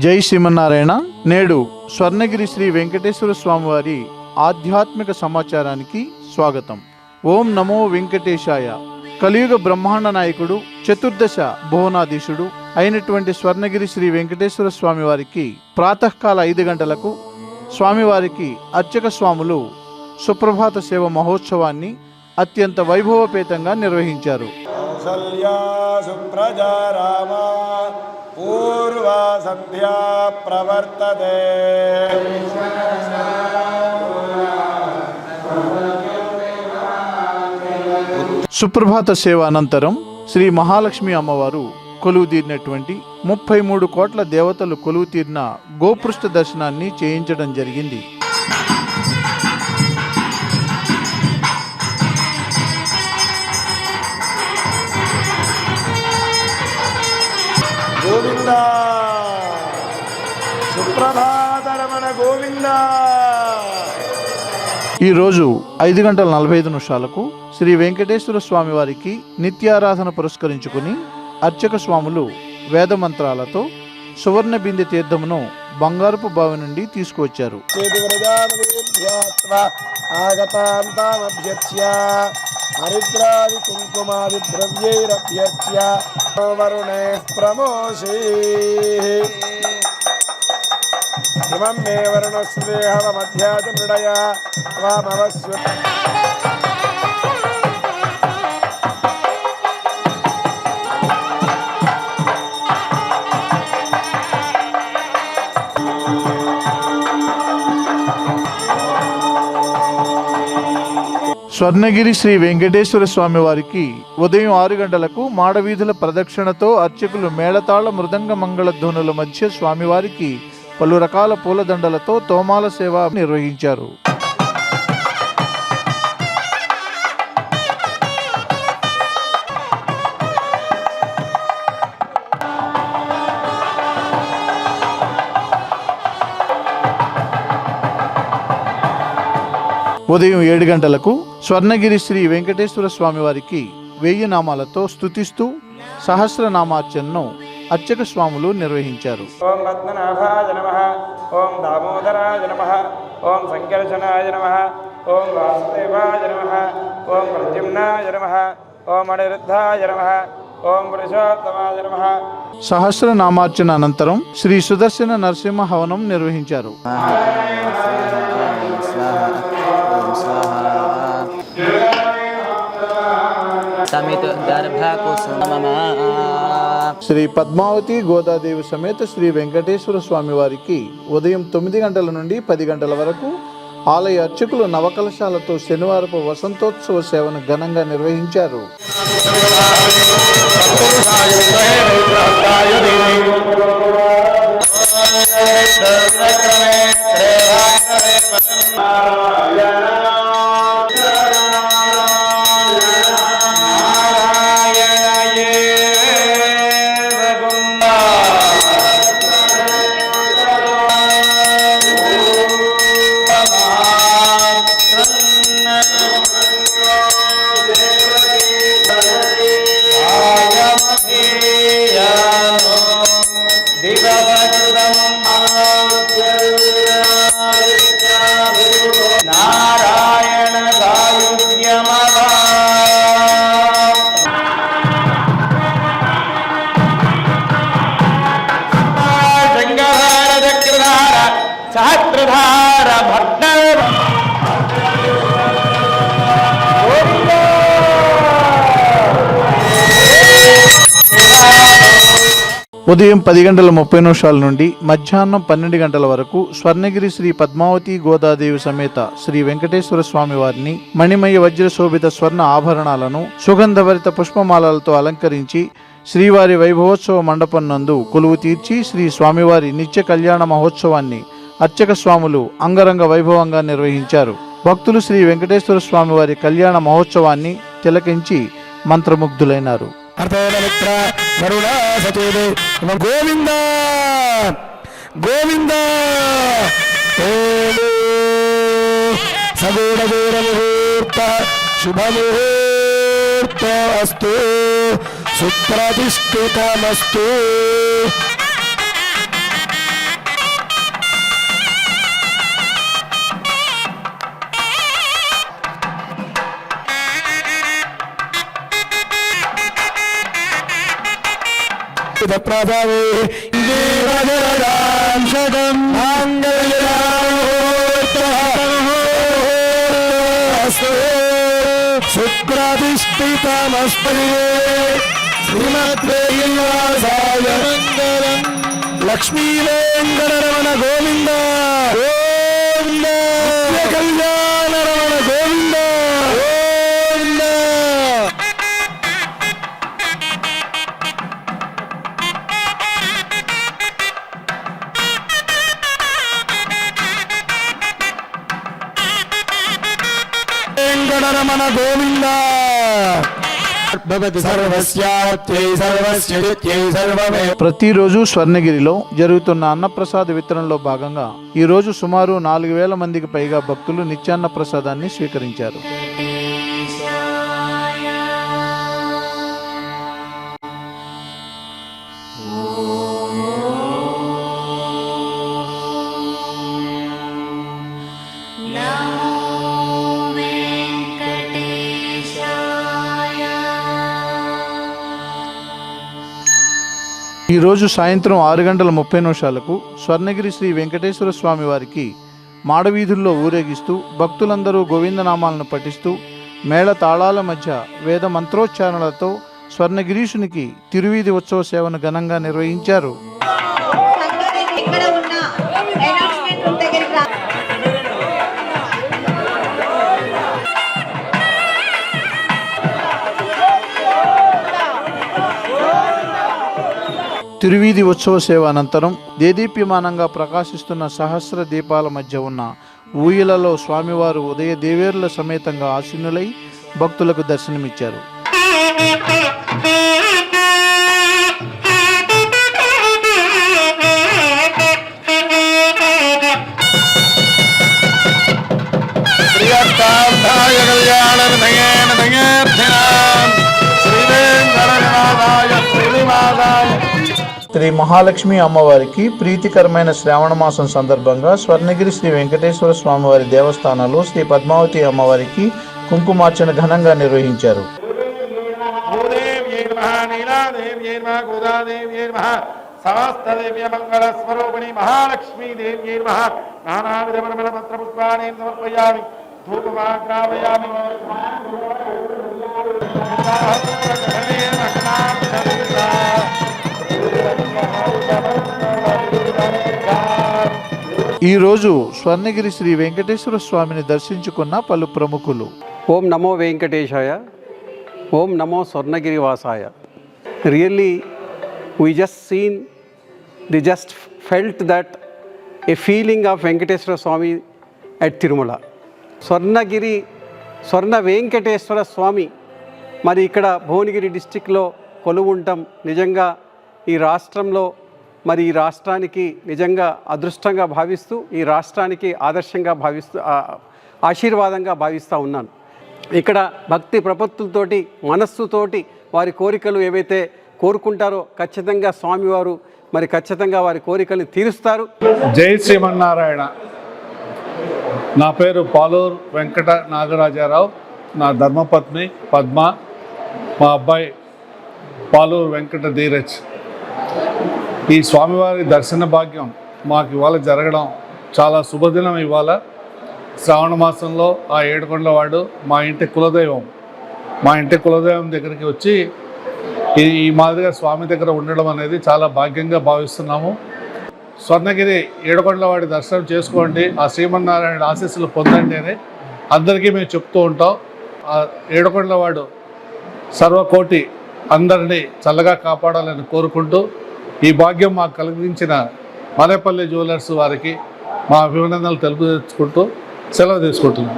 జై శ్రీమన్నారాయణ. నేడు స్వర్ణగిరి శ్రీ వెంకటేశ్వర స్వామివారి ఆధ్యాత్మిక సమాచారానికి స్వాగతం. ఓం నమో వెంకటేశాయ. కలియుగ బ్రహ్మాండ నాయకుడు, చతుర్దశ భువనాధీశుడు అయినటువంటి స్వర్ణగిరి శ్రీ వెంకటేశ్వర స్వామివారికి ప్రాతకాల 5 గంటలకు స్వామివారికి అర్చక స్వాములు సుప్రభాత సేవ మహోత్సవాన్ని అత్యంత వైభవపేతంగా నిర్వహించారు. పూర్వా సంధ్యా ప్రవర్తతే. సుప్రభాత సేవ అనంతరం శ్రీ మహాలక్ష్మి అమ్మవారు కొలువు తీరినటువంటి 33 కోట్ల దేవతలు కొలువు తీరిన గోపృష్ఠ దర్శనాన్ని చేయించడం జరిగింది. గోవింద సుప్రభాతరమణ గోవింద. ఈరోజు 5:45 శ్రీ వెంకటేశ్వర స్వామి వారికి నిత్యారాధన పురస్కరించుకుని అర్చక స్వాములు వేదమంత్రాలతో సువర్ణ బిందె తీర్థమును బంగారపు బావి నుండి తీసుకువచ్చారు. హరిద్రాది కుంకుమాది ద్రవ్యైరభ్యర్చ్య వరుణే ప్రమోషే ఇమం మే వరుణస్నేహ మధ్యాచ మృడయ వామవస్వ. స్వర్ణగిరి శ్రీ వెంకటేశ్వర స్వామి వారికి ఉదయం 6 గంటలకు మాడవీధుల ప్రదక్షిణతో అర్చకులు మేళతాళ మృదంగ మంగళ ధ్వనుల మధ్య స్వామివారికి పలు రకాల పూలదండలతో తోమాల సేవ నిర్వహించారు. ఉదయం 7 గంటలకు స్వర్ణగిరి శ్రీ వెంకటేశ్వర స్వామి వారికి 1000 నామాలతో స్తుతిస్తూ సహస్రనామార్చనను అర్చక స్వాములు నిర్వహించారు. ఓం పద్మనాభాయ నమః, ఓం దామోదరాయ నమః, ఓం సంకర్షణాయ నమః, ఓం వాసుదేవాయ నమః, ఓం ప్రద్యుమ్నాయ నమః, ఓం అనిరుద్ధాయ నమః, ఓం పురుషోత్తమాయ నమః. సహస్రనామార్చన అనంతరం శ్రీ సుదర్శన నరసింహ హవనం నిర్వహించారు. శ్రీ పద్మావతి గోదాదేవి సమేత శ్రీ వెంకటేశ్వర స్వామి వారికి ఉదయం 9 గంటల నుండి 10 గంటల వరకు ఆలయ అర్చకులు నవకలశాలతో శనివారపు వసంతోత్సవ సేవను ఘనంగా నిర్వహించారు. సహస్రధార భట్ట ఉదయం 10:30 నుండి మధ్యాహ్నం 12 గంటల వరకు స్వర్ణగిరి శ్రీ పద్మావతి గోదాదేవి సమేత శ్రీ వెంకటేశ్వర స్వామి వారిని మణిమయ వజ్ర శోభిత స్వర్ణ ఆభరణాలను సుగంధభరిత పుష్పమాలలతో అలంకరించి శ్రీవారి వైభవోత్సవ మండపం నందు కొలువు తీర్చి శ్రీ స్వామివారి నిత్య కళ్యాణ మహోత్సవాన్ని అర్చక స్వాములు అంగరంగ వైభవంగా నిర్వహించారు. భక్తులు శ్రీ వెంకటేశ్వర స్వామి వారి కళ్యాణ మహోత్సవాన్ని తిలకించి మంత్రముగ్ధులైనారు. గోవింద గోవింద. సగూఢ ముహూర్త శుభముహూర్తస్తు సుప్రతిష్ఠితమస్తు. ప్రదావే శతం శుక్రాధిష్ఠితమస్పదే శ్రీమద్వేంకటాయ మంగళం. లక్ష్మీ వెంకటరమణ గోవింద గోవింద. కళ్యాణ రమణ గోవింద గోవింద. వెంకటరమణ గోవింద. ప్రతిరోజు స్వర్ణగిరిలో జరుగుతున్న అన్నప్రసాద వితరణలో భాగంగా ఈ రోజు సుమారు 4,000 మందికి పైగా భక్తులు నిత్యాన్న ప్రసాదాన్ని స్వీకరించారు. ఈ రోజు సాయంత్రం 6:30 స్వర్ణగిరి శ్రీ వెంకటేశ్వర స్వామి వారికి మాడవీధుల్లో ఊరేగిస్తూ భక్తులందరూ గోవిందనామాలను పఠిస్తూ మేళ తాళాల మధ్య వేద మంత్రోచ్చారణలతో స్వర్ణగిరీషునికి తిరువీధి ఉత్సవ సేవను ఘనంగా నిర్వహించారు. తిరువీధి ఉత్సవ సేవ అనంతరం దేదీప్యమానంగా ప్రకాశిస్తున్న సహస్ర దీపాల మధ్య ఉన్న ఊయలలో స్వామివారు ఉదయ దేవేరుల సమేతంగా ఆసీనులై భక్తులకు దర్శనమిచ్చారు. శ్రీ మహాలక్ష్మి అమ్మవారికి ప్రీతికరమైన శ్రావణ మాసం సందర్భంగా స్వర్ణగిరి శ్రీ వెంకటేశ్వర స్వామివారి దేవస్థానంలో శ్రీ పద్మావతి అమ్మవారికి కుంకుమార్చన ఘనంగా నిర్వహించారు. సమస్తదేవ్యమంగళస్వరూపిణి మహాలక్ష్మీ దేవ్యై నమః. నానావిధ పరిమళ పత్ర పుష్పాణి సమర్పయామి. ధూపమాగ్రాపయామి. ఈ రోజు స్వర్ణగిరి శ్రీ వెంకటేశ్వర స్వామిని దర్శించుకున్న పలు ప్రముఖులు. ఓం నమో వెంకటేశాయ, ఓం నమో స్వర్ణగిరి వాసాయ. Really we just felt that a feeling of Venkateswara Swami at Tirumala. స్వర్ణ వెంకటేశ్వర స్వామి మరి ఇక్కడ భువనగిరి డిస్టిక్లో కొలువు ఉండటం నిజంగా ఈ రాష్ట్రంలో మరి ఈ రాష్ట్రానికి నిజంగా అదృష్టంగా భావిస్తూ ఈ రాష్ట్రానికి ఆదర్శంగా ఆశీర్వాదంగా భావిస్తూ ఉన్నాను. ఇక్కడ భక్తి ప్రపత్తులతోటి మనస్సుతోటి వారి కోరికలు ఏవైతే కోరుకుంటారో ఖచ్చితంగా స్వామివారు మరి ఖచ్చితంగా వారి కోరికలు తీరుస్తారు. జై శ్రీమన్నారాయణ. నా పేరు పాలూరు వెంకట నాగరాజారావు. నా ధర్మపత్ని పద్మ, మా అబ్బాయి పాలూరు వెంకట ధీరజ్. ఈ స్వామివారి దర్శన భాగ్యం మాకు ఇవాళ జరగడం చాలా శుభదినం. ఇవాళ శ్రావణ మాసంలో ఆ ఏడుకొండలవాడు మా ఇంటి కులదైవం. మా ఇంటి కులదైవం దగ్గరికి వచ్చి ఈ మాదిరిగా స్వామి దగ్గర ఉండడం అనేది చాలా భాగ్యంగా భావిస్తున్నాము. స్వర్ణగిరి ఏడుకొండలవాడి దర్శనం చేసుకోండి, ఆ శ్రీమన్నారాయణ ఆశీస్సులు పొందండి అని అందరికీ మేము చెప్తూ ఉంటాం. ఆ ఏడుకొండలవాడు సర్వకోటి అందరినీ చల్లగా కాపాడాలని కోరుకుంటూ ఈ భాగ్యం మాకు కలిగించిన మరేపల్లి జ్యువెలర్స్ వారికి మా అభినందనలు తెలుపుకుంటూ సెలవు తీసుకుంటున్నాం.